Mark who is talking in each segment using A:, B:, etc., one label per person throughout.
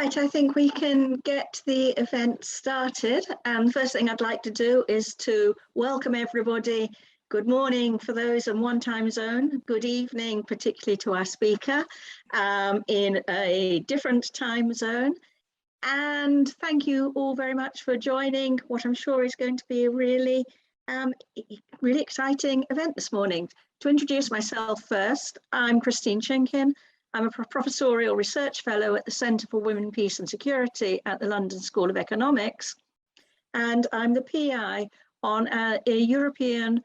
A: Right, I think we can get the event started. And the first thing I'd like to do is to welcome everybody. Good morning for those in one time zone. Good evening, particularly to our speaker in a different time zone. And thank you all very much for joining what I'm sure is going to be a really exciting event this morning. To introduce myself first, I'm Christine Schenkin. I'm a professorial research fellow at the Centre for Women, Peace and Security at the London School of Economics. And I'm the PI on a European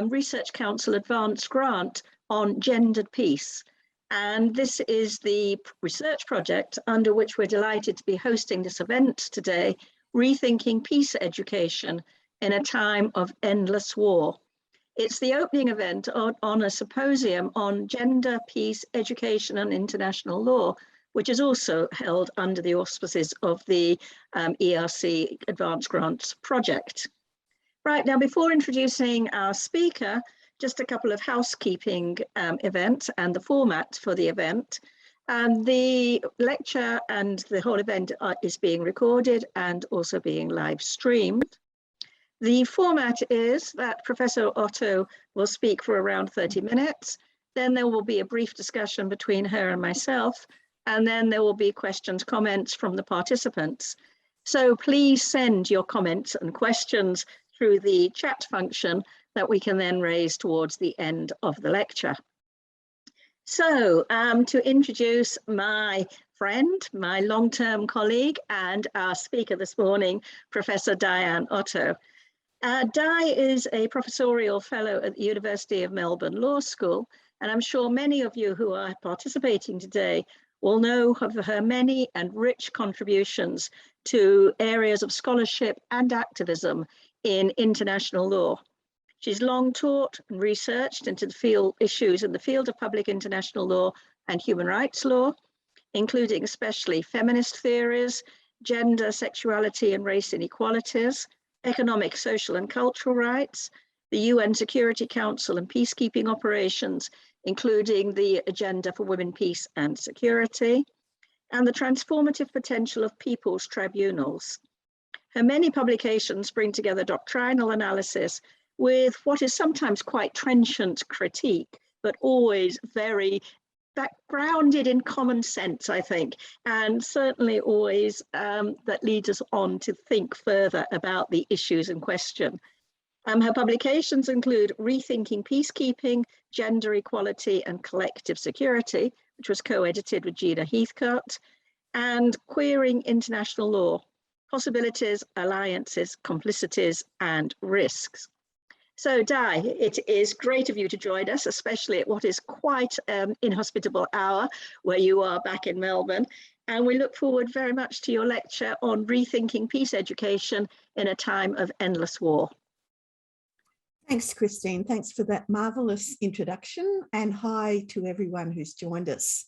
A: Research Council advanced grant on gendered peace. And this is the research project under which we're delighted to be hosting this event today, Rethinking Peace Education in a Time of Endless War. It's the opening event on a symposium on gender, peace, education and international law, which is also held under the auspices of the ERC Advanced Grants Project. Right, now before introducing our speaker, just a couple of housekeeping events and the format for the event. The lecture and the whole event is being recorded and also being live streamed. The format is that Professor Otto will speak for around 30 minutes. Then there will be a brief discussion between her and myself, and then there will be questions, comments from the participants. So please send your comments and questions through the chat function that we can then raise towards the end of the lecture. So to introduce my friend, my long-term colleague, and our speaker this morning, Professor Dianne Otto. Di is a professorial fellow at the University of Melbourne Law School, and I'm sure many of you who are participating today will know of her many and rich contributions to areas of scholarship and activism in international law. She's long taught and researched into the issues in the field of public international law and human rights law, including especially feminist theories, gender, sexuality and race inequalities, economic, social and cultural rights, the UN Security Council and peacekeeping operations, including the Agenda for Women, Peace and Security, and the transformative potential of people's tribunals. Her many publications bring together doctrinal analysis with what is sometimes quite trenchant critique, but always very grounded in common sense, I think, and certainly always that leads us on to think further about the issues in question. Her publications include Rethinking Peacekeeping, Gender Equality and Collective Security, which was co-edited with Gina Heathcote, and Queering International Law, Possibilities, Alliances, Complicities and Risks. So Di, it is great of you to join us, especially at what is quite an inhospitable hour where you are back in Melbourne. And we look forward very much to your lecture on rethinking peace education in a time of endless war.
B: Thanks, Christine. Thanks for that marvellous introduction, and hi to everyone who's joined us.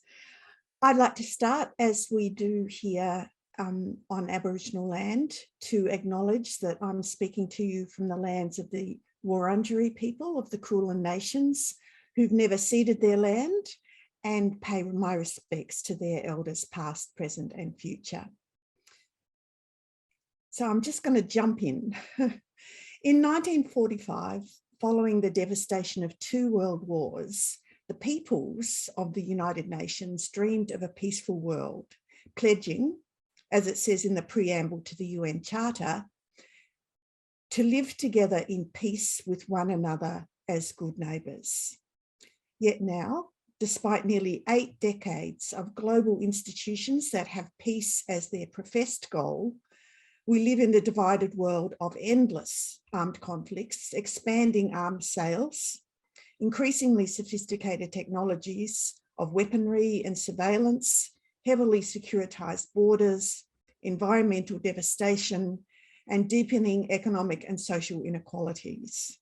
B: I'd like to start, as we do here on Aboriginal land, to acknowledge that I'm speaking to you from the lands of the Wurundjeri people of the Kulin Nations who've never ceded their land, and pay my respects to their elders past, present and future. So I'm just going to jump in. In 1945, following the devastation of 2 world wars, the peoples of the United Nations dreamed of a peaceful world, pledging, as it says in the preamble to the UN Charter, to live together in peace with one another as good neighbours. Yet now, despite nearly 8 decades of global institutions that have peace as their professed goal, we live in the divided world of endless armed conflicts, expanding arms sales, increasingly sophisticated technologies of weaponry and surveillance, heavily securitized borders, environmental devastation, and deepening economic and social inequalities.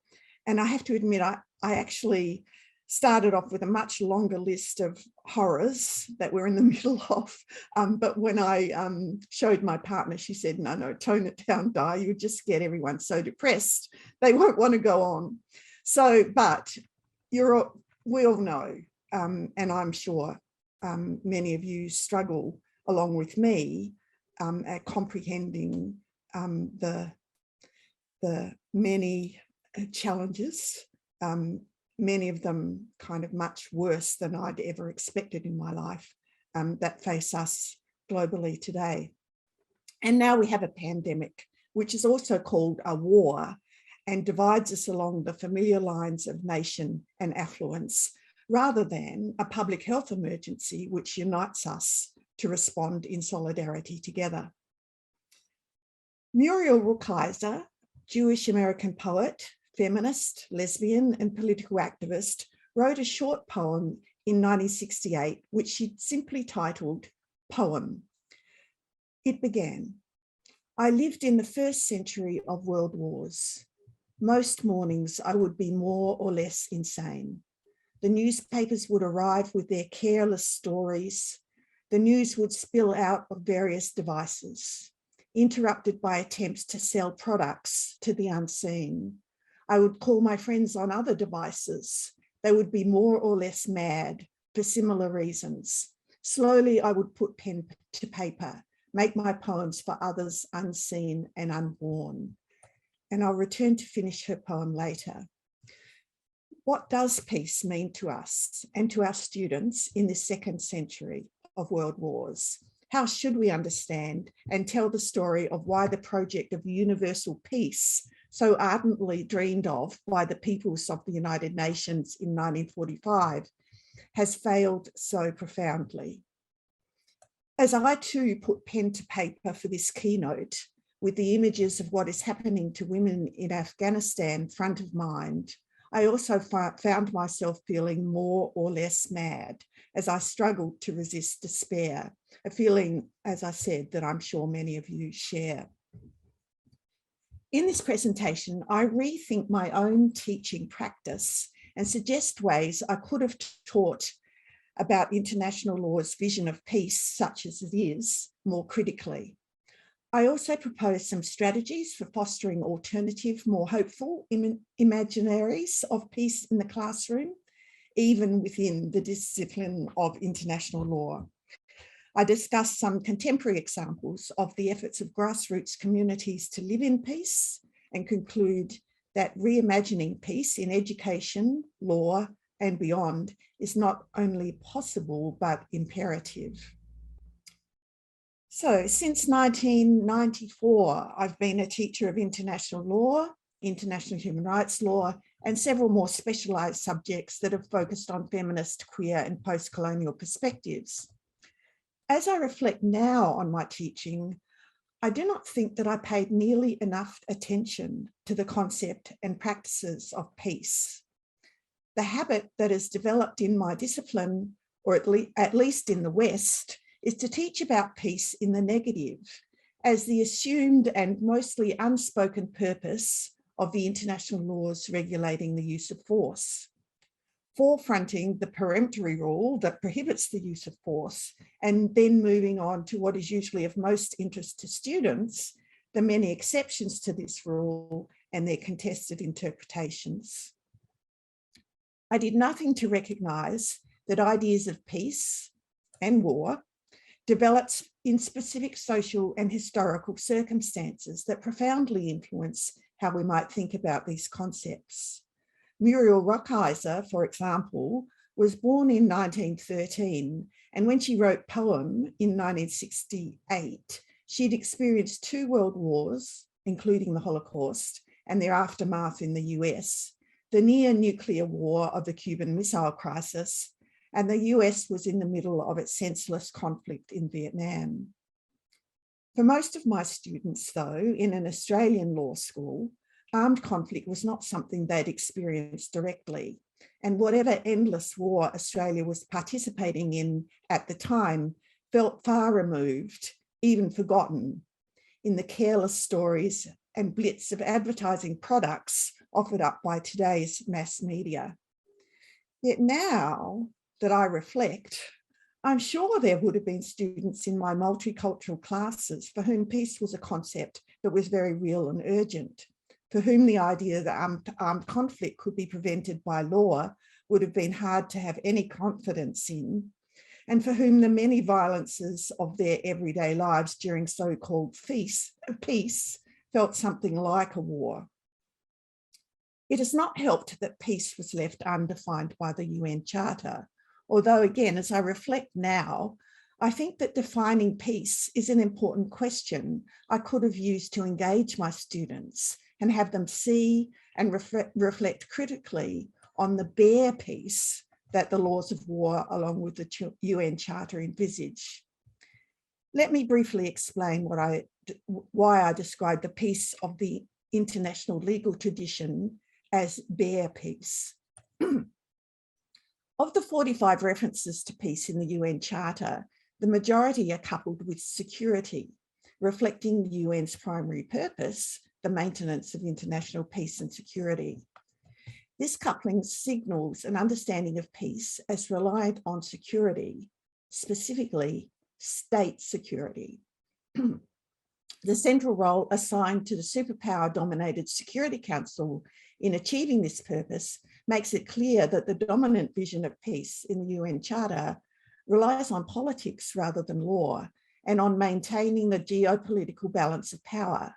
B: And I have to admit, I actually started off with a much longer list of horrors that we're in the middle of. But when I showed my partner, she said, no, tone it down, Di, you just get everyone so depressed, they won't want to go on. So, but we all know, and I'm sure many of you struggle along with me, at comprehending the many challenges, many of them kind of much worse than I'd ever expected in my life, that face us globally today. And now we have a pandemic, which is also called a war, and divides us along the familiar lines of nation and affluence, rather than a public health emergency which unites us to respond in solidarity together. Muriel Rukeyser, Jewish American poet, feminist, lesbian, and political activist, wrote a short poem in 1968, which she simply titled Poem. It began, "I lived in the first century of world wars. Most mornings I would be more or less insane. The newspapers would arrive with their careless stories. The news would spill out of various devices, interrupted by attempts to sell products to the unseen. I would call my friends on other devices. They would be more or less mad for similar reasons. Slowly, I would put pen to paper, make my poems for others unseen and unborn." And I'll return to finish her poem later. What does peace mean to us and to our students in this second century of world wars? How should we understand and tell the story of why the project of universal peace, so ardently dreamed of by the peoples of the United Nations in 1945, has failed so profoundly? As I too put pen to paper for this keynote, with the images of what is happening to women in Afghanistan front of mind, I also found myself feeling more or less mad as I struggled to resist despair, a feeling, as I said, that I'm sure many of you share. In this presentation, I rethink my own teaching practice and suggest ways I could have taught about international law's vision of peace, such as it is, more critically. I also propose some strategies for fostering alternative, more hopeful imaginaries of peace in the classroom, even within the discipline of international law. I discuss some contemporary examples of the efforts of grassroots communities to live in peace, and conclude that reimagining peace in education, law, and beyond is not only possible, but imperative. So since 1994, I've been a teacher of international law, international human rights law, and several more specialized subjects that have focused on feminist, queer, and post-colonial perspectives. As I reflect now on my teaching, I do not think that I paid nearly enough attention to the concept and practices of peace. The habit that has developed in my discipline, or at least in the West, is to teach about peace in the negative, as the assumed and mostly unspoken purpose of the international laws regulating the use of force, forefronting the peremptory rule that prohibits the use of force, and then moving on to what is usually of most interest to students, the many exceptions to this rule and their contested interpretations. I did nothing to recognize that ideas of peace and war develops in specific social and historical circumstances that profoundly influence how we might think about these concepts. Muriel Rukeyser, for example, was born in 1913, and when she wrote Poem in 1968, she'd experienced 2 world wars, including the Holocaust, and their aftermath in the US, the near-nuclear war of the Cuban Missile Crisis, and the US was in the middle of its senseless conflict in Vietnam. For most of my students, though, in an Australian law school, armed conflict was not something they'd experienced directly, and whatever endless war Australia was participating in at the time felt far removed, even forgotten, in the careless stories and blitz of advertising products offered up by today's mass media. Yet now that I reflect, I'm sure there would have been students in my multicultural classes for whom peace was a concept that was very real and urgent, for whom the idea that armed conflict could be prevented by law would have been hard to have any confidence in, and for whom the many violences of their everyday lives during so-called peace felt something like a war. It has not helped that peace was left undefined by the UN Charter, although again, as I reflect now, I think that defining peace is an important question I could have used to engage my students and have them see and reflect critically on the bare peace that the laws of war along with the UN Charter envisage. Let me briefly explain why I describe the peace of the international legal tradition as bare peace. Of the 45 references to peace in the UN Charter, the majority are coupled with security, reflecting the UN's primary purpose, the maintenance of international peace and security. This coupling signals an understanding of peace as reliant on security, specifically state security. The central role assigned to the superpower-dominated Security Council in achieving this purpose makes it clear that the dominant vision of peace in the UN Charter relies on politics rather than law and on maintaining the geopolitical balance of power.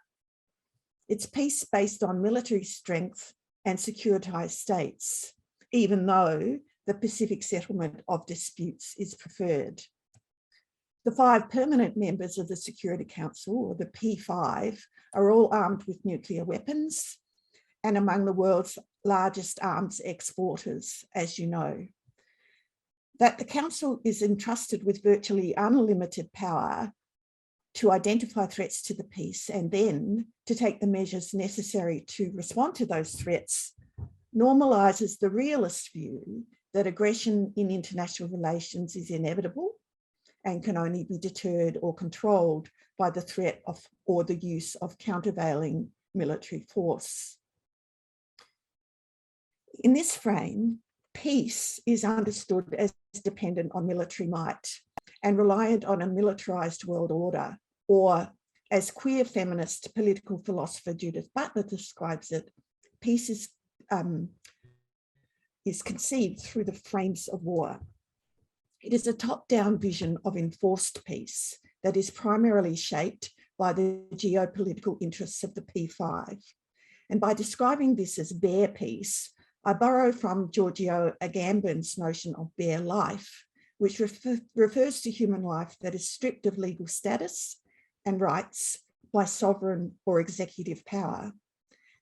B: It's peace based on military strength and securitized states, even though the Pacific settlement of disputes is preferred. The 5 permanent members of the Security Council, or the P5, are all armed with nuclear weapons and among the world's largest arms exporters, as you know. That the Council is entrusted with virtually unlimited power to identify threats to the peace and then to take the measures necessary to respond to those threats normalizes the realist view that aggression in international relations is inevitable and can only be deterred or controlled by the threat of or the use of countervailing military force. In this frame, peace is understood as dependent on military might and reliant on a militarized world order, or as queer feminist political philosopher Judith Butler describes it, peace is conceived through the frames of war. It is a top-down vision of enforced peace that is primarily shaped by the geopolitical interests of the P5. And by describing this as bare peace, I borrow from Giorgio Agamben's notion of bare life, which refers to human life that is stripped of legal status and rights by sovereign or executive power.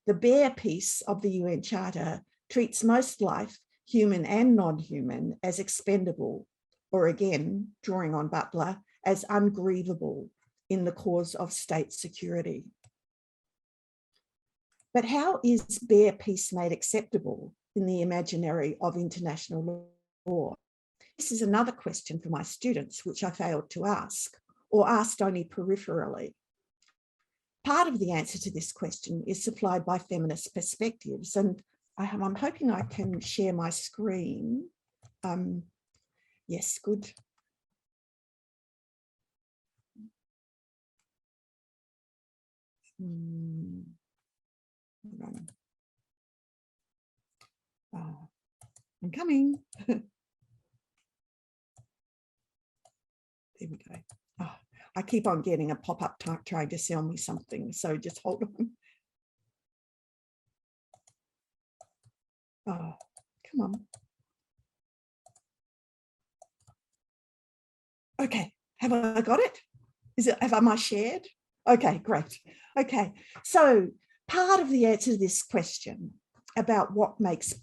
B: The bare peace of the UN Charter treats most life, human and non-human, as expendable, or again, drawing on Butler, as ungrievable in the cause of state security. But how is bare peace made acceptable in the imaginary of international law? This is another question for my students, which I failed to ask, or asked only peripherally. Part of the answer to this question is supplied by feminist perspectives, and I'm hoping I can share my screen. Yes, good. I'm coming. There we go. Oh, I keep on getting a pop-up trying to sell me something, so just hold on. Oh, come on. Okay, have I got it? Have I shared? Okay, great. Okay, so part of the answer to this question about what makes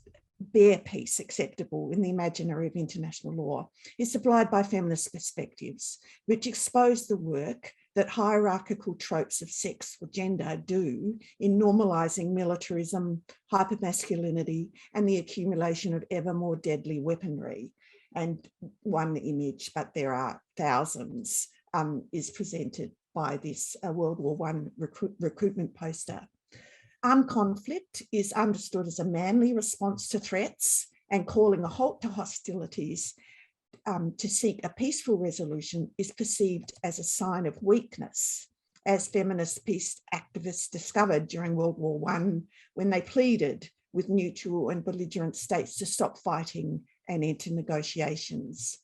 B: bare peace acceptable in the imaginary of international law is supplied by feminist perspectives, which expose the work that hierarchical tropes of sex or gender do in normalizing militarism, hypermasculinity, and the accumulation of ever more deadly weaponry. And one image, but there are thousands, is presented by this World War I recruitment poster. Armed conflict is understood as a manly response to threats, and calling a halt to hostilities to seek a peaceful resolution is perceived as a sign of weakness, as feminist peace activists discovered during World War I when they pleaded with neutral and belligerent states to stop fighting and enter negotiations.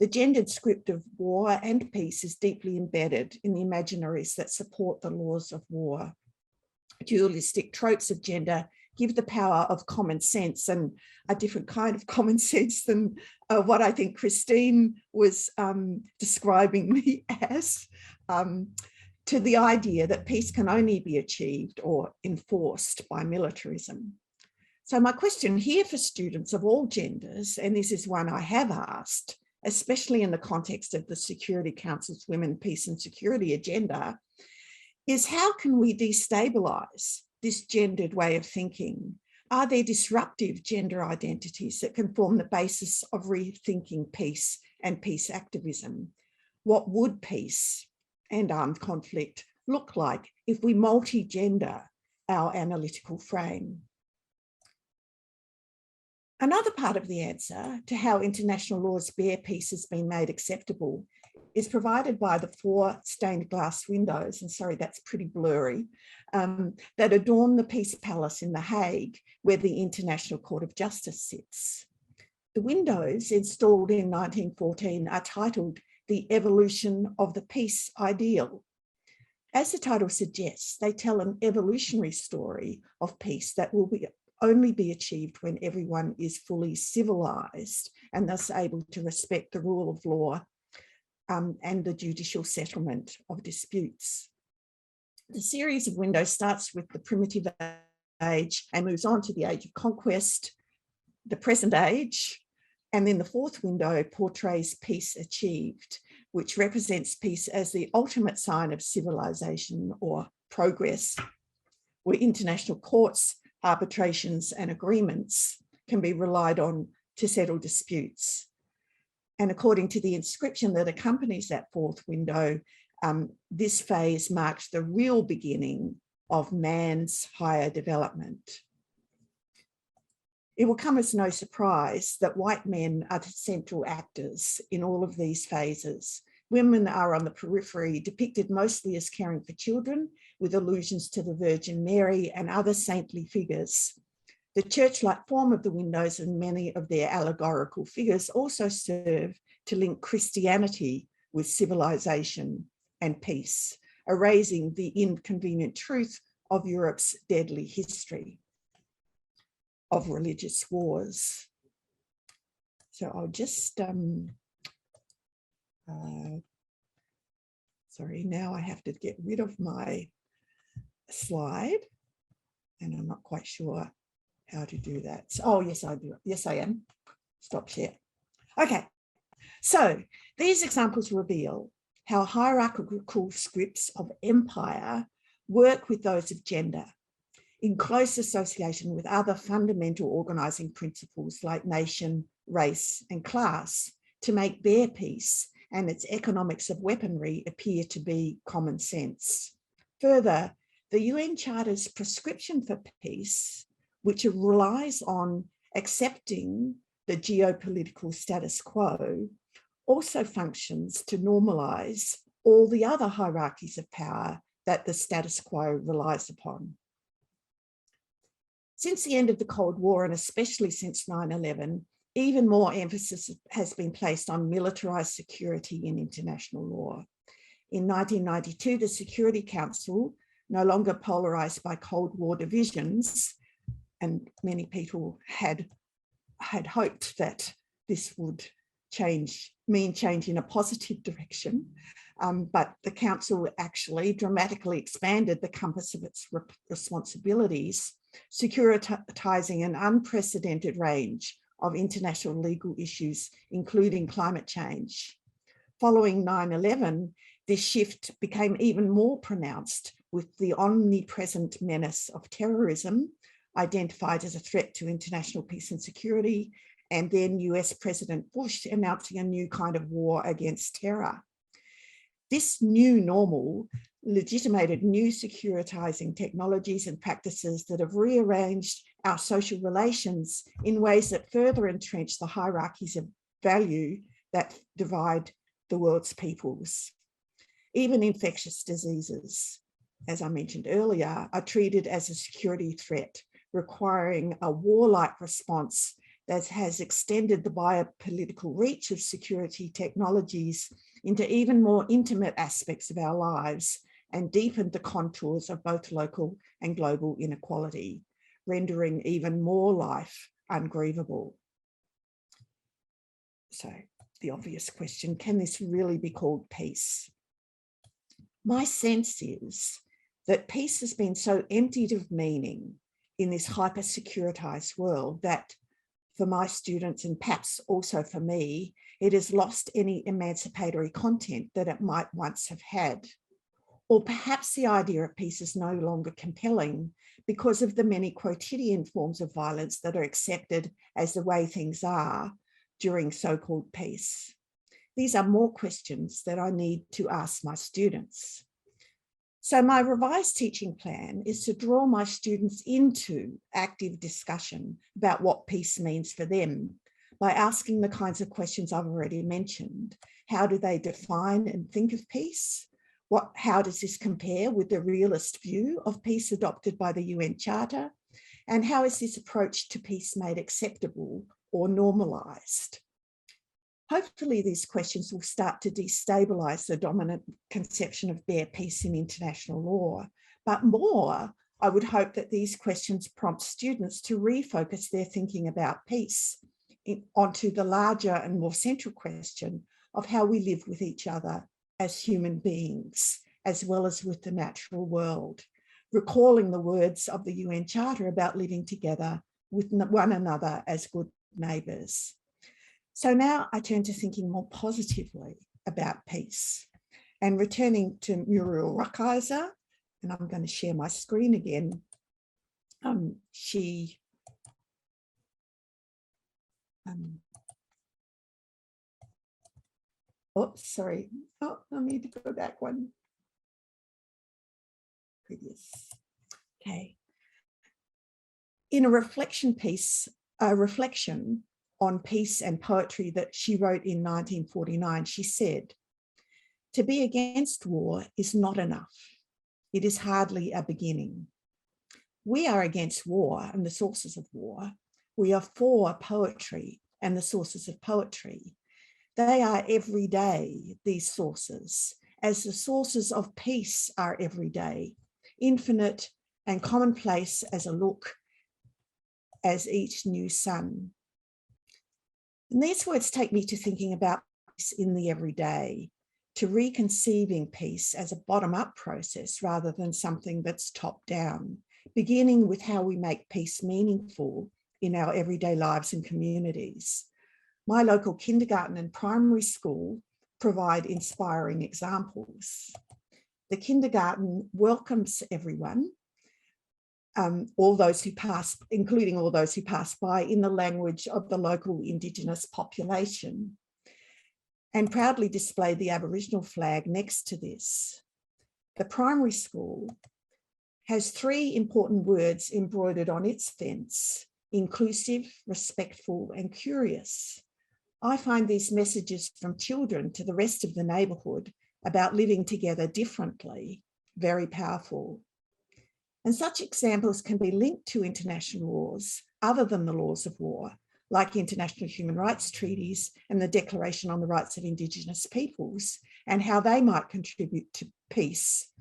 B: The gendered script of war and peace is deeply embedded in the imaginaries that support the laws of war. Dualistic tropes of gender give the power of common sense, and a different kind of common sense than what I think Christine was describing me as, to the idea that peace can only be achieved or enforced by militarism. So my question here for students of all genders, and this is one I have asked, especially in the context of the Security Council's Women, Peace and Security agenda, is how can we destabilise this gendered way of thinking? Are there disruptive gender identities that can form the basis of rethinking peace and peace activism? What would peace and armed conflict look like if we multi-gender our analytical frame? Another part of the answer to how international law's bare peace has been made acceptable is provided by the 4 stained glass windows, and sorry, that's pretty blurry, that adorn the Peace Palace in The Hague, where the International Court of Justice sits. The windows, installed in 1914, are titled The Evolution of the Peace Ideal. As the title suggests, they tell an evolutionary story of peace that will only be achieved when everyone is fully civilized and thus able to respect the rule of law and the judicial settlement of disputes. The series of windows starts with the primitive age and moves on to the age of conquest, the present age, and then the 4th window portrays peace achieved, which represents peace as the ultimate sign of civilization or progress, where international courts, arbitrations and agreements can be relied on to settle disputes. And according to the inscription that accompanies that 4th window, this phase marks the real beginning of man's higher development. It will come as no surprise that white men are the central actors in all of these phases. Women are on the periphery, depicted mostly as caring for children, with allusions to the Virgin Mary and other saintly figures. The church-like form of the windows and many of their allegorical figures also serve to link Christianity with civilization and peace, erasing the inconvenient truth of Europe's deadly history of religious wars. So I'll just, sorry, now I have to get rid of my slide, and I'm not quite sure how to do that. So, oh, yes, I do. Yes, I am. Stop share. Okay, so these examples reveal how hierarchical scripts of empire work with those of gender in close association with other fundamental organising principles like nation, race and class to make their peace and its economics of weaponry appear to be common sense. Further, the UN Charter's prescription for peace, which relies on accepting the geopolitical status quo, also functions to normalise all the other hierarchies of power that the status quo relies upon. Since the end of the Cold War, and especially since 9/11, even more emphasis has been placed on militarised security in international law. In 1992, the Security Council, no longer polarised by Cold War divisions, and many people had hoped that this would mean change in a positive direction, but the council actually dramatically expanded the compass of its responsibilities, securitising an unprecedented range of international legal issues, including climate change. Following 9/11, this shift became even more pronounced with the omnipresent menace of terrorism, identified as a threat to international peace and security, and then US President Bush announcing a new kind of war against terror. This new normal legitimated new securitizing technologies and practices that have rearranged our social relations in ways that further entrench the hierarchies of value that divide the world's peoples. Even infectious diseases, as I mentioned earlier, are treated as a security threat, requiring a warlike response that has extended the biopolitical reach of security technologies into even more intimate aspects of our lives and deepened the contours of both local and global inequality, rendering even more life ungrievable. So the obvious question, can this really be called peace? My sense is that peace has been so emptied of meaning in this hyper-securitized world that for my students, and perhaps also for me, it has lost any emancipatory content that it might once have had. Or perhaps the idea of peace is no longer compelling because of the many quotidian forms of violence that are accepted as the way things are during so-called peace. These are more questions that I need to ask my students. So my revised teaching plan is to draw my students into active discussion about what peace means for them by asking the kinds of questions I've already mentioned. How do they define and think of peace? How does this compare with the realist view of peace adopted by the UN Charter? And how is this approach to peace made acceptable or normalised? Hopefully these questions will start to destabilise the dominant conception of bare peace in international law. But more, I would hope that these questions prompt students to refocus their thinking about peace onto the larger and more central question of how we live with each other as human beings, as well as with the natural world, recalling the words of the UN Charter about living together with one another as good neighbours. So now I turn to thinking more positively about peace and returning to Muriel Rukeyser, and I'm going to share my screen again. Oh, sorry. Oh, I need to go back one. Previous. Okay. In a reflection piece, a reflection on peace and poetry that she wrote in 1949, she said, "To be against war is not enough. It is hardly a beginning. We are against war and the sources of war. We are for poetry and the sources of poetry. They are every day, these sources, as the sources of peace are every day, infinite and commonplace as a look, as each new sun." And these words take me to thinking about peace in the everyday, to reconceiving peace as a bottom-up process rather than something that's top-down, beginning with how we make peace meaningful in our everyday lives and communities. My local kindergarten and primary school provide inspiring examples. The kindergarten welcomes everyone, all those who pass, including all those who pass by, in the language of the local Indigenous population, and proudly display the Aboriginal flag next to this. The primary school has 3 important words embroidered on its fence: inclusive, respectful, and curious. I find these messages from children to the rest of the neighbourhood about living together differently very powerful. And such examples can be linked to international laws other than the laws of war, like international human rights treaties and the Declaration on the Rights of Indigenous Peoples, and how they might contribute to peace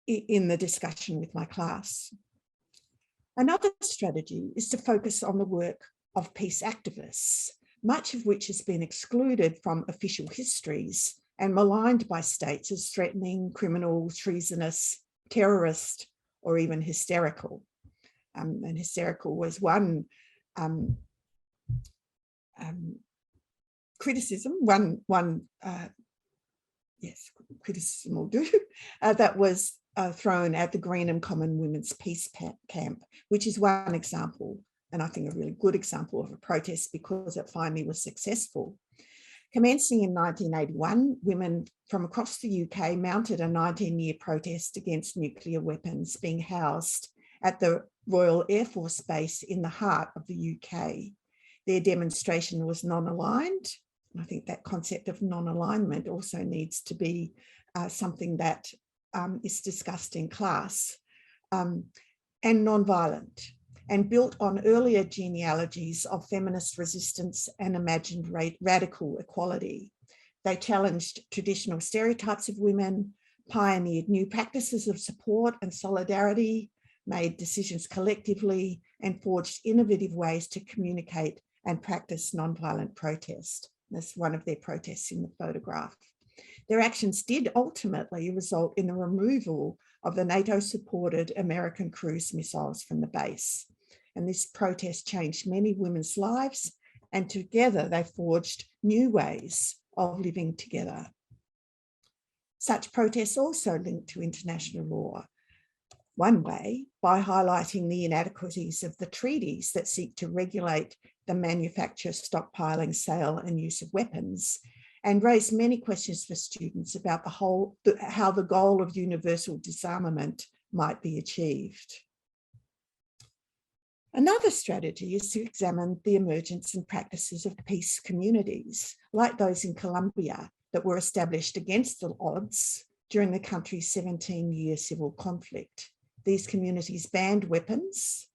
B: in the discussion with my class. Another strategy is to focus on the work of peace activists, much of which has been excluded from official histories and maligned by states as threatening, criminal, treasonous, terrorist, or even hysterical. And hysterical was one criticism, criticism will do, that was thrown at the Green and Common Women's Peace Camp, which is one example, and I think a really good example of a protest because it finally was successful. Commencing in 1981, women from across the UK mounted a 19-year protest against nuclear weapons being housed at the Royal Air Force Base in the heart of the UK. Their demonstration was non-aligned. I think that concept of non-alignment also needs to be something that is discussed in class, and non-violent. and built on earlier genealogies of feminist resistance and imagined radical equality. They challenged traditional stereotypes of women, pioneered new practices of support and solidarity, made decisions collectively, and forged innovative ways to communicate and practice nonviolent protest. That's one of their protests in the photograph. Their actions did ultimately result in the removal of the NATO-supported American cruise missiles from the base. And this protest changed many women's lives, and together they forged new ways of living together. Such protests also linked to international law. One way, by highlighting the inadequacies of the treaties that seek to regulate the manufacture, stockpiling, sale, and use of weapons, and raise many questions for students about how the goal of universal disarmament might be achieved. Another strategy is to examine the emergence and practices of peace communities, like those in Colombia that were established against the odds during the country's 17-year civil conflict. These communities banned weapons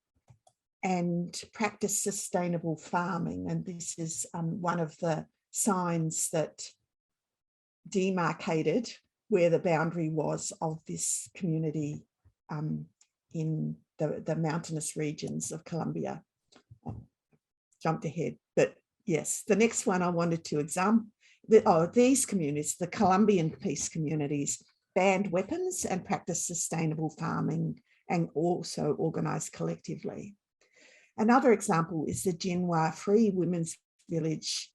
B: and practiced sustainable farming. And this is one of the signs that demarcated where the boundary was of this community in the mountainous regions of Colombia. Jumped ahead, but yes, the next one I wanted to examine, these communities, the Colombian peace communities, banned weapons and practiced sustainable farming and also organized collectively. Another example is the Jinwa Free Women's Village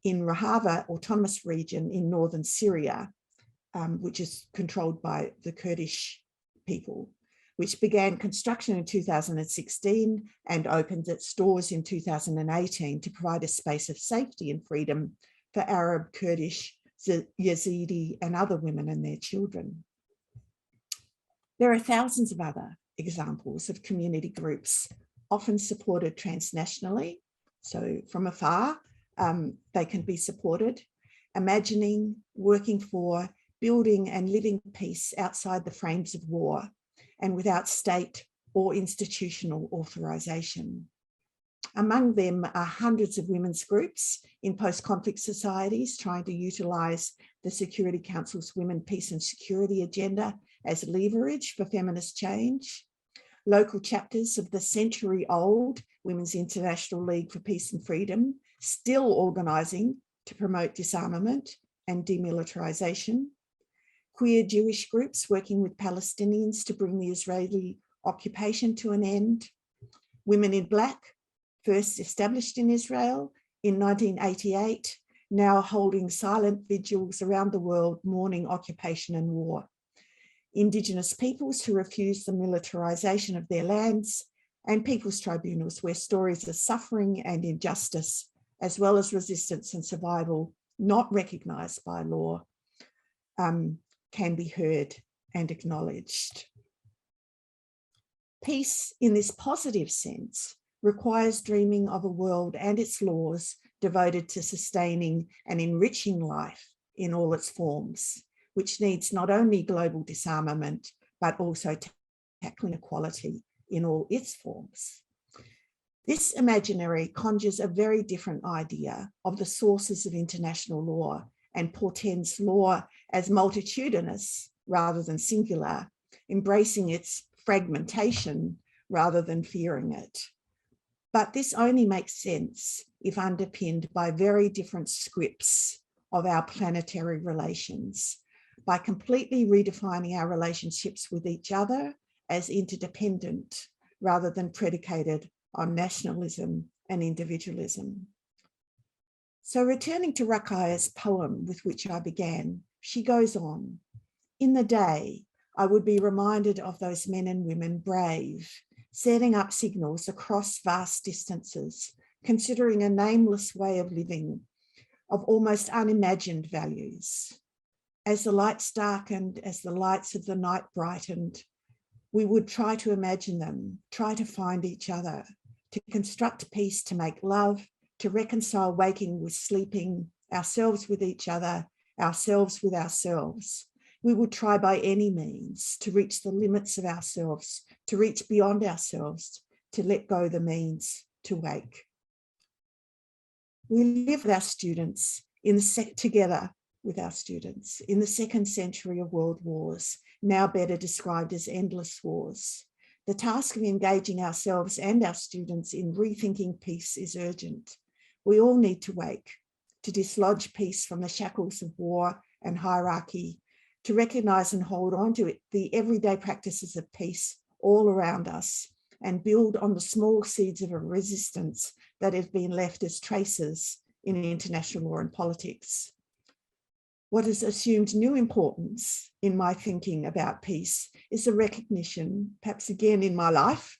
B: in Rojava Autonomous Region in northern Syria, which is controlled by the Kurdish people, which began construction in 2016 and opened its doors in 2018 to provide a space of safety and freedom for Arab, Kurdish, Yazidi, and other women and their children. There are thousands of other examples of community groups, often supported transnationally, so from afar, they can be supported, imagining, working for, building and living peace outside the frames of war and without state or institutional authorization. Among them are hundreds of women's groups in post-conflict societies trying to utilize the Security Council's Women, Peace and Security agenda as leverage for feminist change. Local chapters of the century-old Women's International League for Peace and Freedom still organizing to promote disarmament and demilitarization. Queer Jewish groups working with Palestinians to bring the Israeli occupation to an end. Women in Black, first established in Israel in 1988, now holding silent vigils around the world mourning occupation and war. Indigenous peoples who refuse the militarization of their lands, and people's tribunals where stories of suffering and injustice, as well as resistance and survival not recognized by law, can be heard and acknowledged. Peace in this positive sense requires dreaming of a world and its laws devoted to sustaining and enriching life in all its forms, which needs not only global disarmament, but also tackling equality in all its forms. This imaginary conjures a very different idea of the sources of international law and portends law as multitudinous rather than singular, embracing its fragmentation rather than fearing it. But this only makes sense if underpinned by very different scripts of our planetary relations, by completely redefining our relationships with each other as interdependent rather than predicated on nationalism and individualism. So returning to Rakaya's poem with which I began, she goes on, "In the day, I would be reminded of those men and women brave, setting up signals across vast distances, considering a nameless way of living, of almost unimagined values. As the lights darkened, as the lights of the night brightened, we would try to imagine them, try to find each other, to construct peace, to make love, to reconcile waking with sleeping, ourselves with each other, ourselves with ourselves. We would try by any means to reach the limits of ourselves, to reach beyond ourselves, to let go the means to wake. We live with our students together with our students in the second century of world wars, now better described as endless wars. The task of engaging ourselves and our students in rethinking peace is urgent. We all need to wake, to dislodge peace from the shackles of war and hierarchy, to recognise and hold on to the everyday practices of peace all around us, and build on the small seeds of a resistance that have been left as traces in international law and politics. What has assumed new importance in my thinking about peace is the recognition, perhaps again in my life,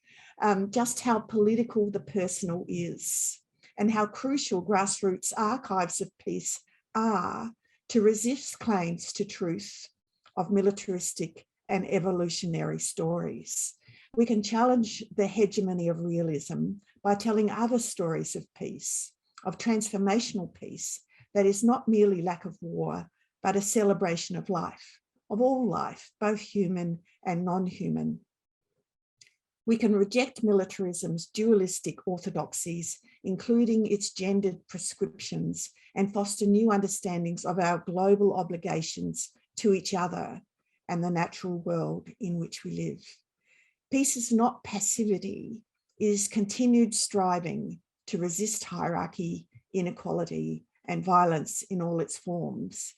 B: just how political the personal is and how crucial grassroots archives of peace are to resist claims to truth of militaristic and evolutionary stories. We can challenge the hegemony of realism by telling other stories of peace, of transformational peace that is not merely lack of war, but a celebration of life, of all life, both human and non-human. We can reject militarism's dualistic orthodoxies, including its gendered prescriptions, and foster new understandings of our global obligations to each other and the natural world in which we live. Peace is not passivity, it is continued striving to resist hierarchy, inequality, and violence in all its forms.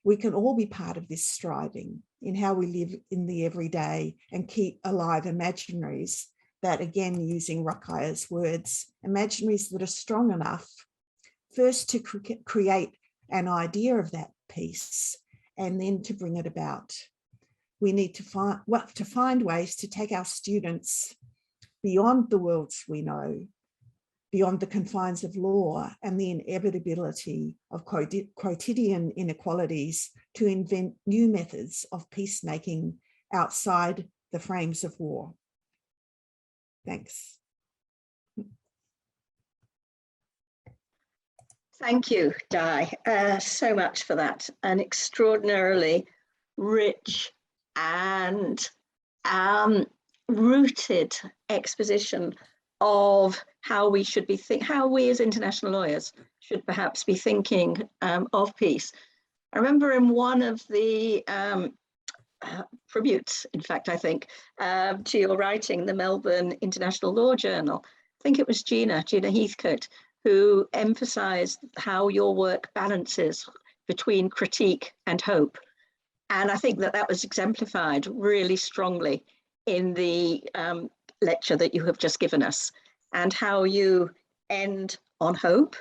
B: We can all be part of this striving in how we live in the everyday and keep alive imaginaries that, again, using Rakaya's words, imaginaries that are strong enough, first to create an idea of that peace and then to bring it about. We need to find ways to take our students beyond the worlds we know, beyond the confines of law and the inevitability of quotidian inequalities, to invent new methods of peacemaking outside the frames of war. Thanks.
A: Thank you, Di, so much for that. An extraordinarily rich and rooted exposition of how we should be how we as international lawyers should perhaps be thinking of peace. I remember in one of the tributes, in fact, I think, to your writing, the Melbourne International Law Journal, I think it was Gina Heathcote, who emphasized how your work balances between critique and hope. And I think that was exemplified really strongly in the lecture that you have just given us, and how you end on hope.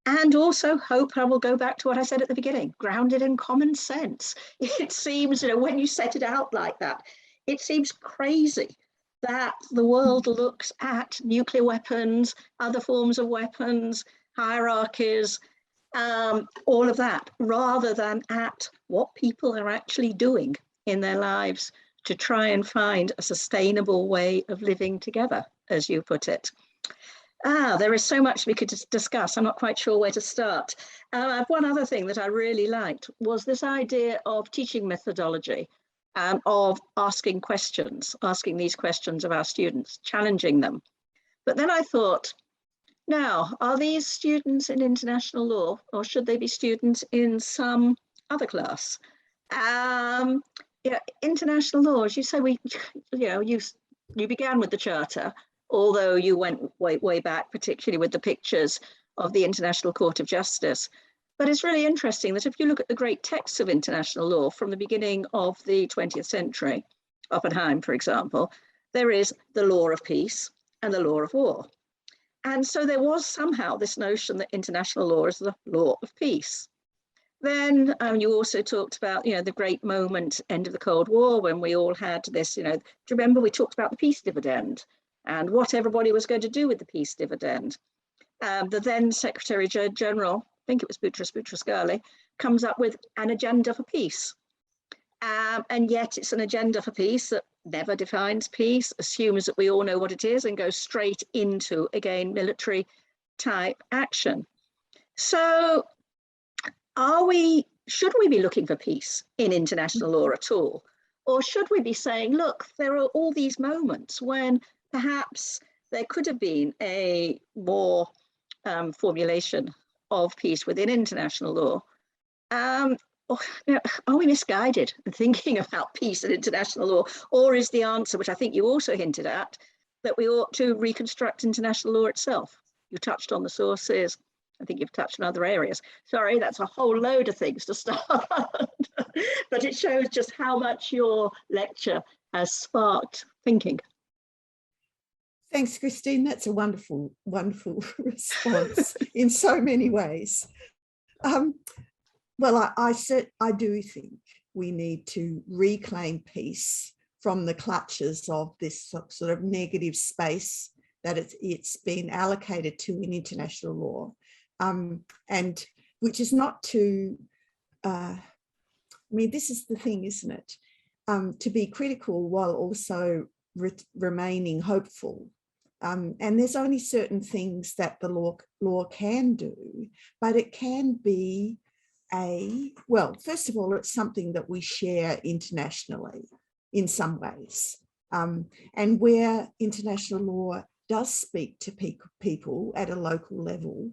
A: And also hope, I will go back to what I said at the beginning, grounded in common sense. It seems, when you set it out like that, it seems crazy that the world looks at nuclear weapons, other forms of weapons, hierarchies, all of that, rather than at what people are actually doing in their lives to try and find a sustainable way of living together, as you put it. There is so much we could discuss. I'm not quite sure where to start. One other thing that I really liked was this idea of teaching methodology, of asking these questions of our students, challenging them. But then I thought, now, are these students in international law, or should they be students in some other class? International law, as you say, you began with the Charter, although you went way back, particularly with the pictures of the International Court of Justice. But it's really interesting that if you look at the great texts of international law from the beginning of the 20th century, Oppenheim, for example, there is the law of peace and the law of war. And so there was somehow this notion that international law is the law of peace. Then you also talked about, the great moment, end of the Cold War, when we all had this, do you remember we talked about the peace dividend and what everybody was going to do with the peace dividend. The then Secretary General, I think it was Boutros Boutros-Ghali, comes up with an agenda for peace. And yet it's an agenda for peace that never defines peace, assumes that we all know what it is, and goes straight into, again, military type action. So should we be looking for peace in international law at all? Or should we be saying, look, there are all these moments when perhaps there could have been a more formulation of peace within international law. Are we misguided in thinking about peace and international law? Or is the answer, which I think you also hinted at, that we ought to reconstruct international law itself? You touched on the sources. I think you've touched on other areas. Sorry, that's a whole load of things to start. But it shows just how much your lecture has sparked thinking.
B: Thanks, Christine. That's a wonderful, wonderful response in so many ways. Well, I do think we need to reclaim peace from the clutches of this sort of negative space that it's been allocated to in international law, and which is not to, I mean, this is the thing, isn't it? To be critical while also remaining hopeful. And there's only certain things that the law can do, but it can be well, first of all, it's something that we share internationally in some ways. And where international law does speak to people at a local level,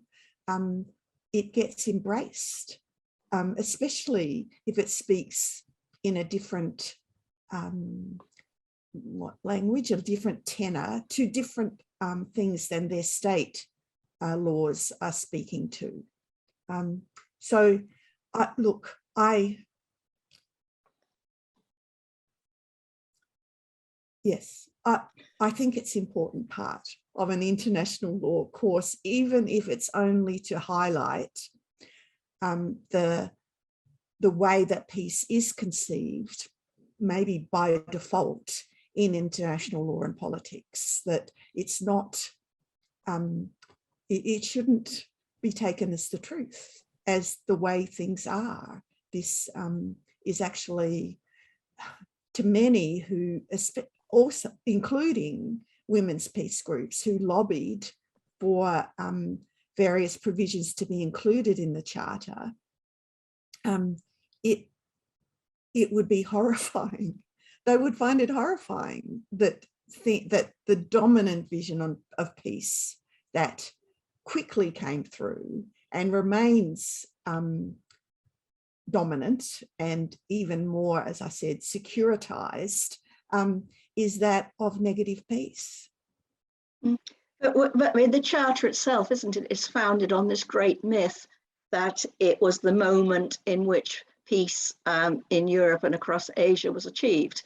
B: it gets embraced, especially if it speaks in a different language, of different tenor to different things than their state laws are speaking to. So look, yes, I think it's an important part of an international law course, even if it's only to highlight the way that peace is conceived, maybe by default, in international law and politics, that it's not, it shouldn't be taken as the truth, as the way things are. This is actually, to many who, also including women's peace groups who lobbied for various provisions to be included in the Charter, it would be horrifying. They would find it horrifying that the dominant vision of peace that quickly came through and remains dominant and even more, as I said, securitized, is that of negative peace.
A: But I mean, the Charter itself, isn't it, is founded on this great myth that it was the moment in which peace in Europe and across Asia was achieved,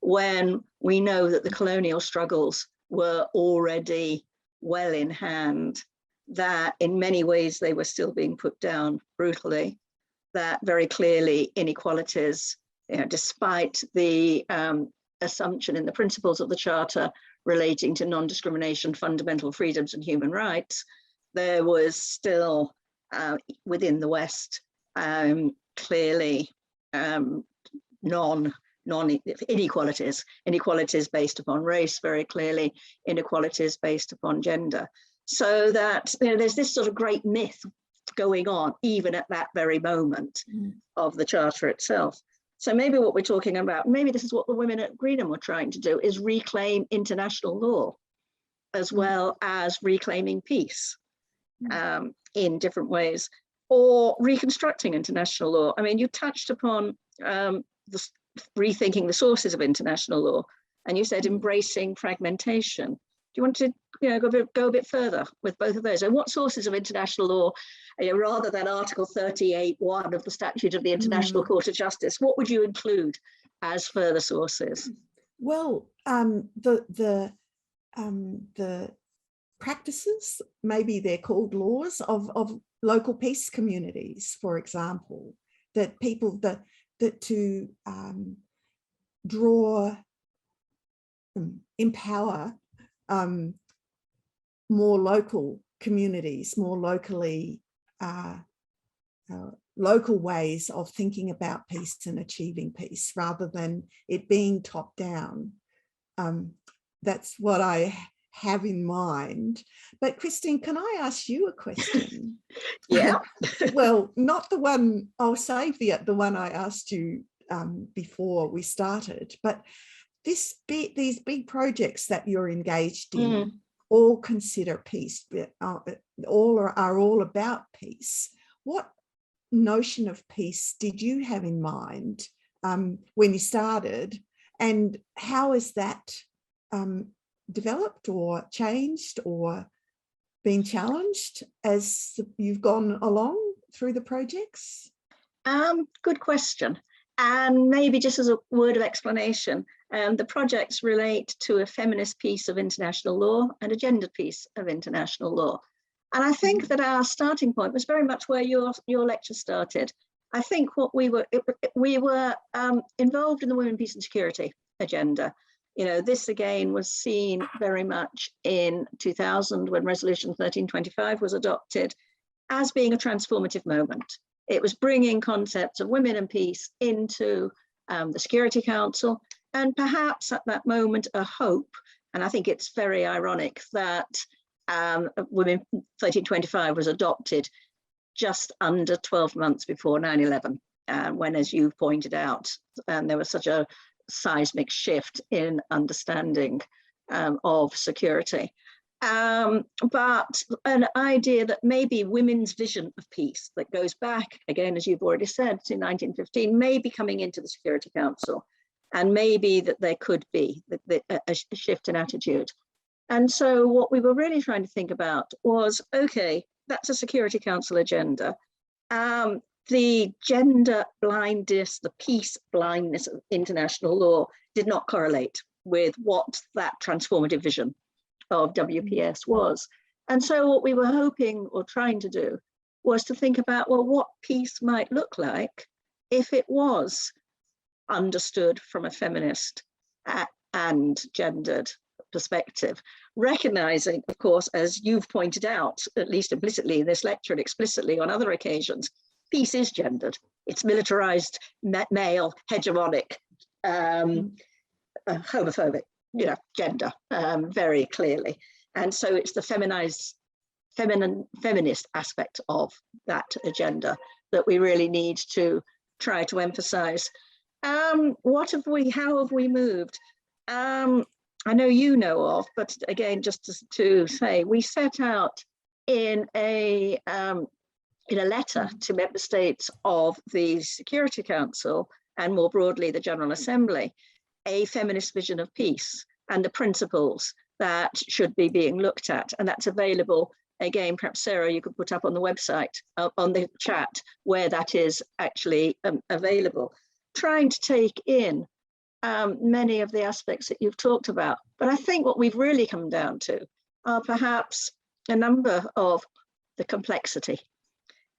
A: when we know that the colonial struggles were already well in hand, that in many ways they were still being put down brutally, that very clearly inequalities, despite the assumption in the principles of the Charter relating to non-discrimination, fundamental freedoms and human rights, there was still within the West clearly inequalities based upon race, very clearly inequalities based upon gender. So that there's this sort of great myth going on even at that very moment of the Charter itself. So maybe what we're talking about, maybe this is what the women at Greenham were trying to do, is reclaim international law as well as reclaiming peace in different ways, or reconstructing international law. I mean, you touched upon rethinking the sources of international law, and you said embracing fragmentation. Do you want to go a bit further with both of those? And what sources of international law, rather than Article 38(1) of the Statute of the International Court of Justice, what would you include as further sources?
B: Well, the practices, maybe they're called laws, of local peace communities, for example, that people that to draw, empower more local communities, more locally, local ways of thinking about peace and achieving peace, rather than it being top down. That's what I have in mind. But Christine, can I ask you a question?
A: Yeah.
B: Well, not the one, I'll save the one I asked you before we started, but these big projects that you're engaged in, all consider peace, all are all about peace. What notion of peace did you have in mind when you started, and how has that developed or changed or been challenged as you've gone along through the projects?
A: Good question. And maybe just as a word of explanation, the projects relate to a feminist piece of international law and a gendered piece of international law. And I think that our starting point was very much where your lecture started. I think what we were involved in the Women, Peace and Security agenda. You know, this again was seen very much in 2000 when Resolution 1325 was adopted as being a transformative moment. It was bringing concepts of women and peace into the Security Council, and perhaps at that moment a hope, and I think it's very ironic that Women 1325 was adopted just under 12 months before 9/11, when, as you pointed out, there was such a seismic shift in understanding of security. But an idea that maybe women's vision of peace that goes back, again, as you've already said, to 1915, may be coming into the Security Council, and maybe that there could be a shift in attitude. And so what we were really trying to think about was, okay, that's a Security Council agenda. The gender blindness, the peace blindness of international law did not correlate with what that transformative vision of WPS was. And so what we were hoping or trying to do was to think about, well, what peace might look like if it was understood from a feminist and gendered perspective, recognizing, of course, as you've pointed out, at least implicitly in this lecture and explicitly on other occasions, peace is gendered. It's militarized, male, hegemonic, homophobic, you know, gender, very clearly. And so it's the feminist aspect of that agenda that we really need to try to emphasize. How have we moved? I know you know of, but again, just to say, we set out in a letter to member states of the Security Council and more broadly the General Assembly, a feminist vision of peace and the principles that should be being looked at. And that's available, again, perhaps Sarah, you could put up on the website, on the chat, where that is actually available, trying to take in many of the aspects that you've talked about. But I think what we've really come down to are perhaps a number of the complexity,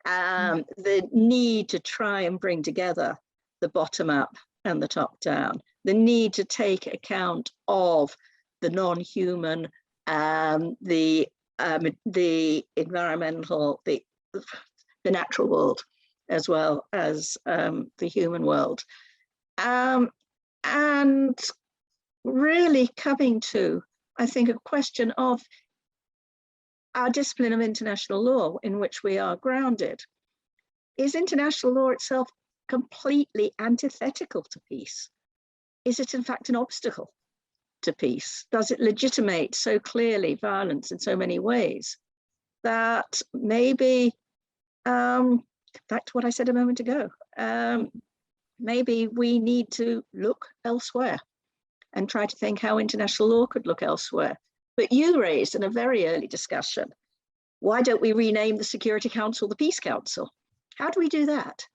A: the need to try and bring together the bottom up and the top down, the need to take account of the non-human, the environmental, the natural world, as well as the human world. And really coming to, I think, a question of our discipline of international law in which we are grounded. Is international law itself completely antithetical to peace? Is it in fact an obstacle to peace? Does it legitimate so clearly violence in so many ways that maybe, back to what I said a moment ago, maybe we need to look elsewhere and try to think how international law could look elsewhere. But you raised in a very early discussion, why don't we rename the Security Council the Peace Council? How do we do that?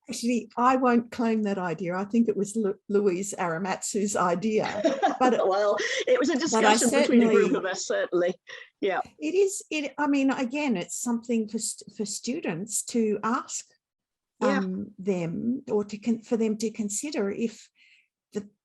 B: Actually, I won't claim that idea. I think it was Louise Aramatsu's idea. But
A: well, it was a discussion between a group of us, certainly. Yeah.
B: It is. I mean, again, it's something for students to ask them, or for them to consider if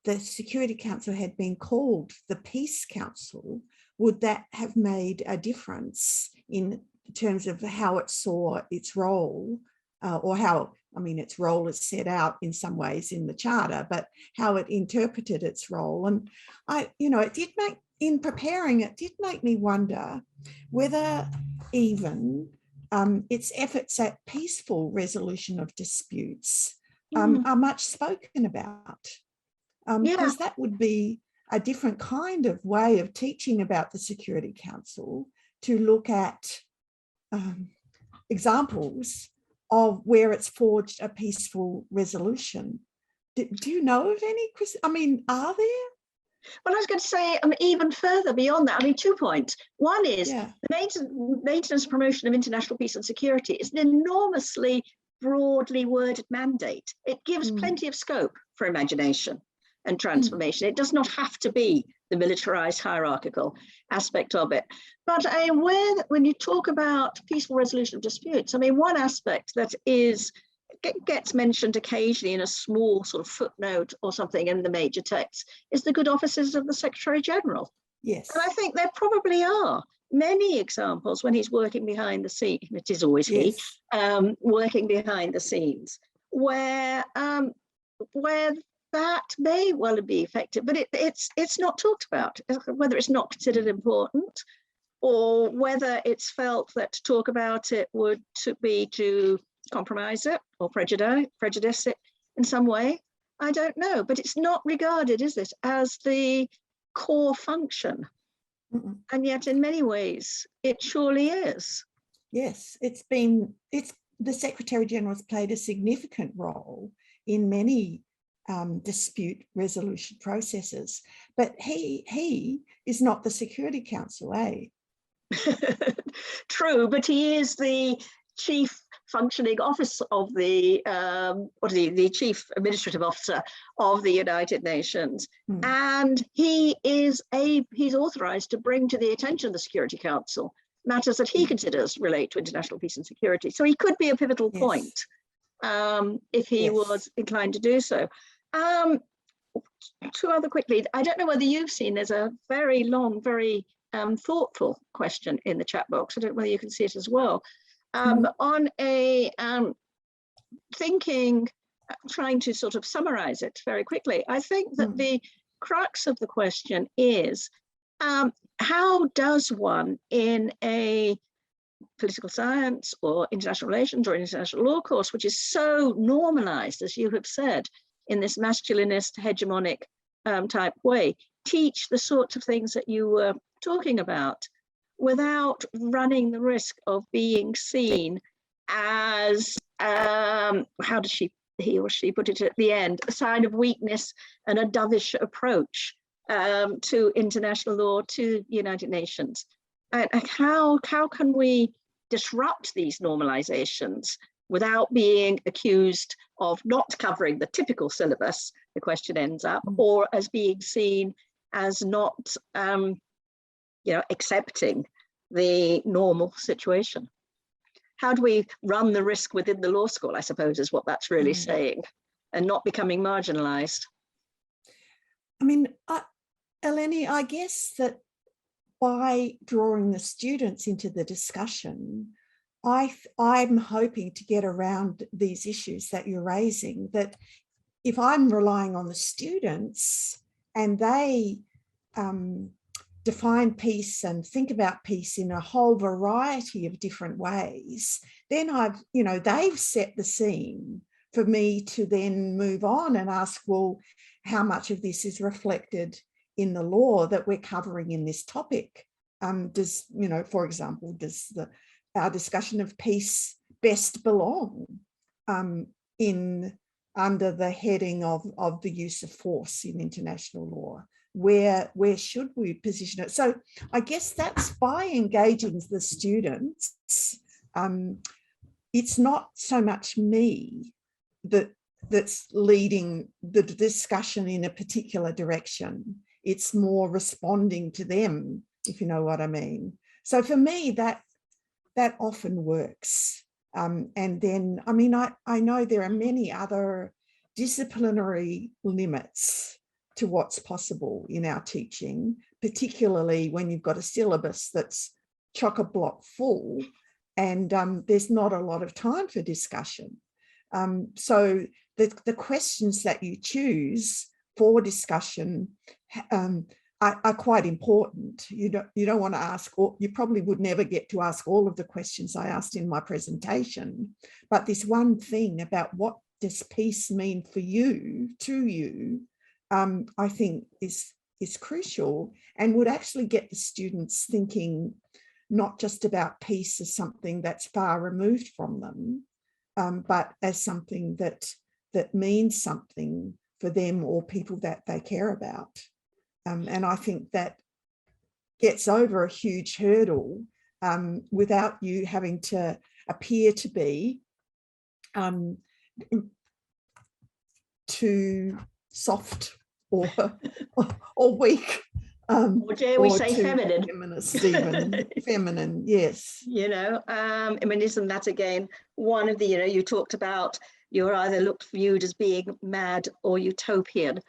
B: the Security Council had been called the Peace Council, would that have made a difference in terms of how it saw its role, or how, I mean, its role is set out in some ways in the Charter, but how it interpreted its role. And it did make, in preparing, it did make me wonder whether even its efforts at peaceful resolution of disputes are much spoken about. Because that would be a different kind of way of teaching about the Security Council to look at examples of where it's forged a peaceful resolution. Do you know of any, Chris? I mean, are there?
A: Well, I was going to say, even further beyond that, 2 points. One is the maintenance promotion of international peace and security is an enormously broadly worded mandate. It gives plenty of scope for imagination and transformation. It does not have to be the militarized hierarchical aspect of it. But I'm aware that when you talk about peaceful resolution of disputes, one aspect that gets mentioned occasionally in a small sort of footnote or something in the major text is the good offices of the Secretary General.
B: Yes.
A: And I think there probably are many examples when he's working behind the scenes, it is always he, working behind the scenes, where that may well be effective, but it's not talked about, whether it's not considered important or whether it's felt that to talk about it would be to compromise it or prejudice it in some way. I don't know, but it's not regarded, is it, as the core function? And yet in many ways it surely is.
B: Yes, the Secretary General has played a significant role in many dispute resolution processes, but he is not the Security Council, eh?
A: True, but he is the chief functioning office of the chief administrative officer of the United Nations, and he's authorized to bring to the attention of the Security Council matters that he considers relate to international peace and security. So he could be a pivotal point if he was inclined to do so. Two other quickly, I don't know whether you've seen, there's a very long, very thoughtful question in the chat box. I don't know whether you can see it as well. On a thinking, trying to sort of summarize it very quickly, I think that the crux of the question is, how does one in a political science or international relations or international law course, which is so normalized, as you have said, in this masculinist hegemonic type way, teach the sorts of things that you were talking about without running the risk of being seen as, how does he or she put it at the end, a sign of weakness and a dovish approach to international law, to the United Nations? How can we disrupt these normalizations without being accused of not covering the typical syllabus, the question ends up, or as being seen as not accepting the normal situation? How do we run the risk within the law school, I suppose, is what that's really saying, and not becoming marginalized?
B: Eleni, I guess that by drawing the students into the discussion, I'm hoping to get around these issues that you're raising, that if I'm relying on the students and they define peace and think about peace in a whole variety of different ways, then they've set the scene for me to then move on and ask, well, how much of this is reflected in the law that we're covering in this topic? For example, does our discussion of peace best belong under the heading of the use of force in international law? Where should we position it? So I guess that's by engaging the students. It's not so much me that's leading the discussion in a particular direction. It's more responding to them, if you know what I mean. So for me, that often works. And then, I know there are many other disciplinary limits to what's possible in our teaching, particularly when you've got a syllabus that's chock-a-block full and there's not a lot of time for discussion. So the questions that you choose for discussion are quite important. You don't want to ask, or you probably would never get to ask all of the questions I asked in my presentation, but this one thing about what does peace mean for you, to you, I think is is crucial and would actually get the students thinking not just about peace as something that's far removed from them, but as something that means something for them or people that they care about. And I think that gets over a huge hurdle without you having to appear to be too soft or weak.
A: Or dare we say feminine?
B: Feminist, even feminine, yes.
A: You know, I mean, isn't that again one of the, you know, you talked about you're either viewed as being mad or utopian.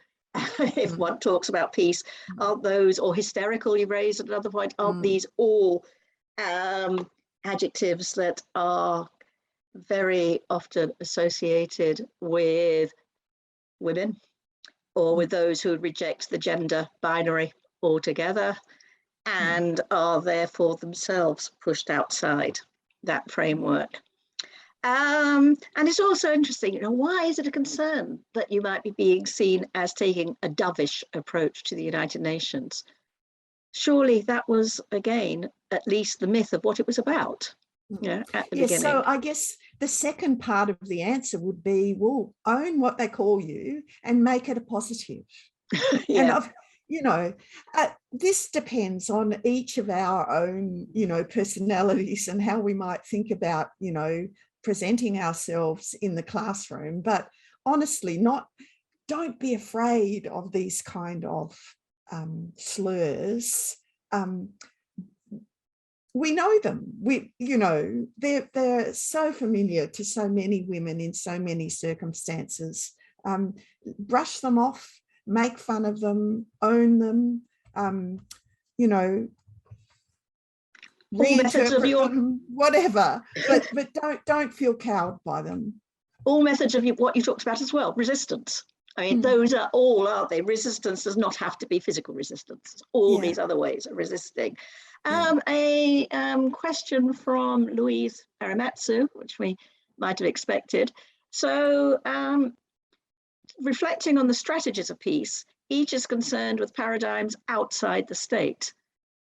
A: If one talks about peace, aren't those, or hysterical, you raised at another point, aren't these all adjectives that are very often associated with women or with those who reject the gender binary altogether and are therefore themselves pushed outside that framework. And it's also interesting, you know, why is it a concern that you might be being seen as taking a dovish approach to the United Nations? Surely that was, again, at least the myth of what it was about, you know, at the beginning.
B: So I guess the second part of the answer would be, well, own what they call you and make it a positive.
A: Yeah.
B: And you know, this depends on each of our own, you know, personalities and how we might think about, you know, presenting ourselves in the classroom. But honestly, don't be afraid of these kind of slurs. We know them. You know, they're so familiar to so many women in so many circumstances. Brush them off, make fun of them, own them, you know, reinterpret them, whatever, but don't feel cowed by them.
A: All methods of what you talked about as well, resistance. I mean, those are all, aren't they? Resistance does not have to be physical resistance. All these other ways of resisting. A question from Louise Aramatsu, which we might have expected. So, reflecting on the strategies of peace, each is concerned with paradigms outside the state.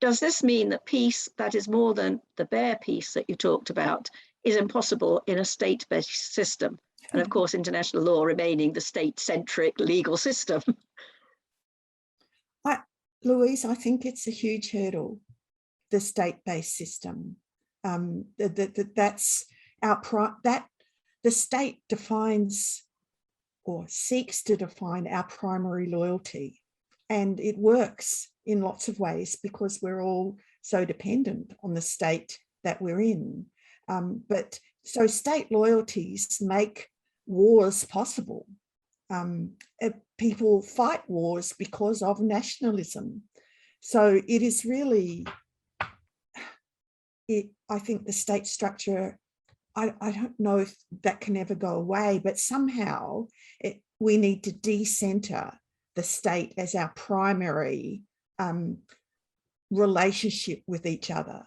A: Does this mean that peace that is more than the bare peace that you talked about is impossible in a state-based system? And of course, international law remaining the state-centric legal system.
B: Louise, I think it's a huge hurdle, the state-based system. That's the state defines or seeks to define our primary loyalty. And it works in lots of ways because we're all so dependent on the state that we're in. But so state loyalties make wars possible. People fight wars because of nationalism. So it is really, I think the state structure, I don't know if that can ever go away, but somehow we need to decenter the state as our primary relationship with each other.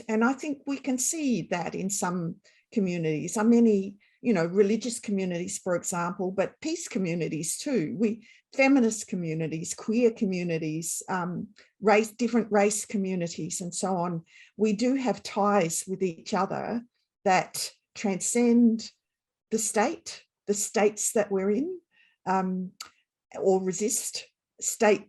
B: And I think we can see that in some communities, many, you know, religious communities, for example, but peace communities too. Feminist communities, queer communities, different race communities, and so on. We do have ties with each other that transcend the states that we're in, or resist state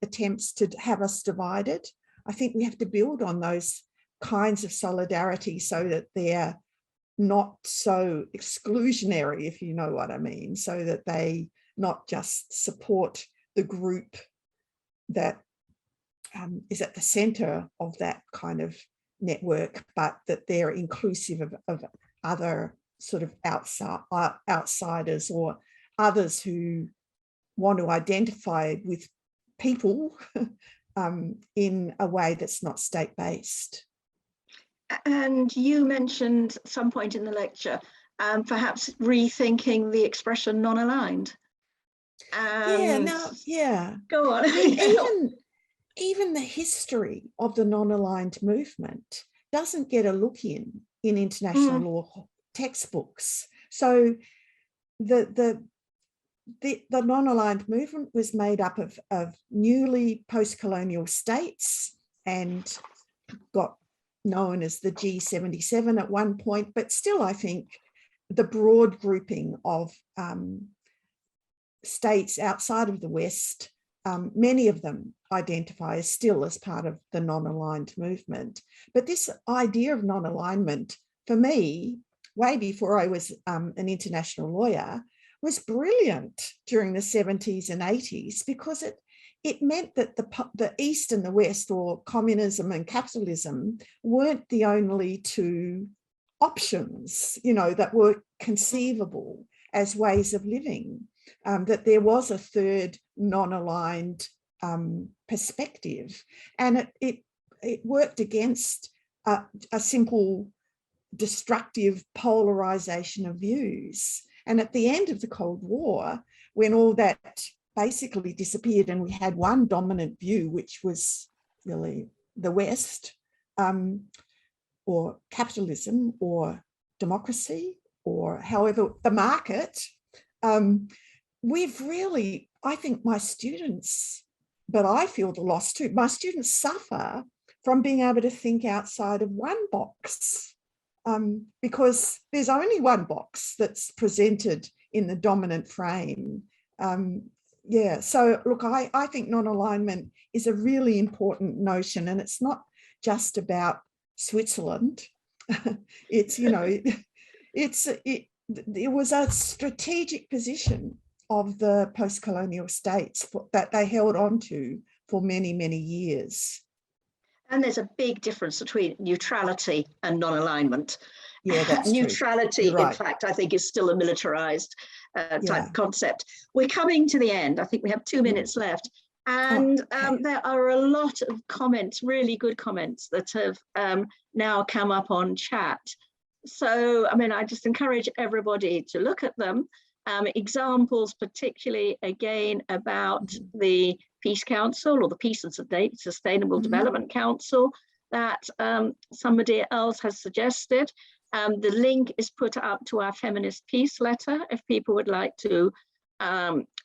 B: attempts to have us divided. I think we have to build on those kinds of solidarity so that they're not so exclusionary, if you know what I mean, so that they not just support the group that is at the center of that kind of network, but that they're inclusive of other sort of outsiders or others who want to identify with people in a way that's not state-based.
A: And you mentioned at some point in the lecture, perhaps rethinking the expression non-aligned. Go on.
B: Even the history of the non-aligned movement doesn't get a look in international law textbooks. So the the non-aligned movement was made up of newly post-colonial states and got known as the G77 at one point, but still I think the broad grouping of states outside of the West, many of them identify still as part of the non-aligned movement. But this idea of non-alignment, for me, way before I was an international lawyer, was brilliant during the 70s and 80s, because it meant that the East and the West, or communism and capitalism, weren't the only two options, you know, that were conceivable as ways of living, that there was a third non-aligned perspective. And it worked against a simple destructive polarization of views. And at the end of the Cold War, when all that basically disappeared and we had one dominant view, which was really the West, or capitalism, or democracy, or however the market, we've really, I think my students, but I feel the loss too, my students suffer from being able to think outside of one box, because there's only one box that's presented in the dominant frame. Yeah, so look, I think non-alignment is a really important notion, and it's not just about Switzerland. It's, you know, it was a strategic position of the post-colonial states that they held on to for many, many years.
A: And there's a big difference between neutrality and non-alignment.
B: Yeah, that's
A: neutrality,
B: right.
A: In fact, I think is still a militarized type concept. We're coming to the end. I think we have 2 minutes left. And there are a lot of comments, really good comments, that have now come up on chat. So, I mean, I just encourage everybody to look at them. Examples, particularly, again, about the Peace Council, or the Peace and Sustainable Development Council, that somebody else has suggested. The link is put up to our feminist peace letter if people would like to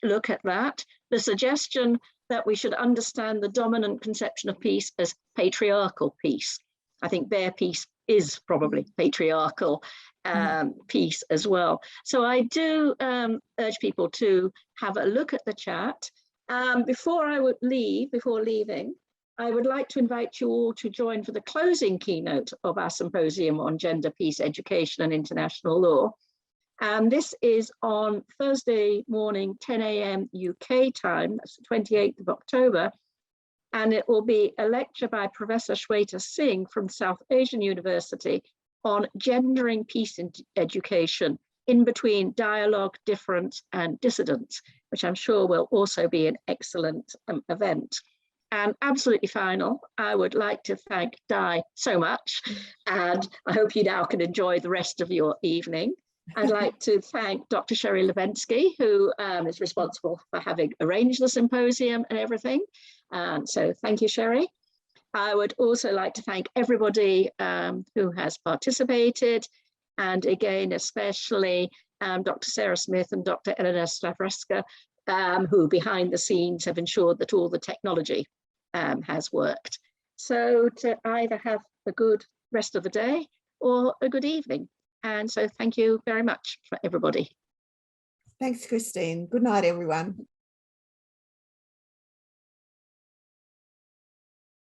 A: look at that. The suggestion that we should understand the dominant conception of peace as patriarchal peace. I think their peace is probably patriarchal peace as well. So I do urge people to have a look at the chat. Before leaving, I would like to invite you all to join for the closing keynote of our symposium on gender, peace, education and international law. And this is on Thursday morning, 10 a.m. UK time, that's the 28th of October. And it will be a lecture by Professor Shweta Singh from South Asian University on gendering peace in education, in between dialogue, difference and dissidence, which I'm sure will also be an excellent event. And absolutely final, I would like to thank Di so much, and I hope you now can enjoy the rest of your evening. I'd like to thank Dr. Sherry Levensky, who is responsible for having arranged the symposium and everything. So thank you, Sherry. I would also like to thank everybody who has participated, and again, especially Dr. Sarah Smith and Dr. Eleanor Slavreska, who behind the scenes have ensured that all the technology has worked. So to either have a good rest of the day or a good evening. And so thank you very much for everybody.
B: Thanks, Christine. Good night, everyone.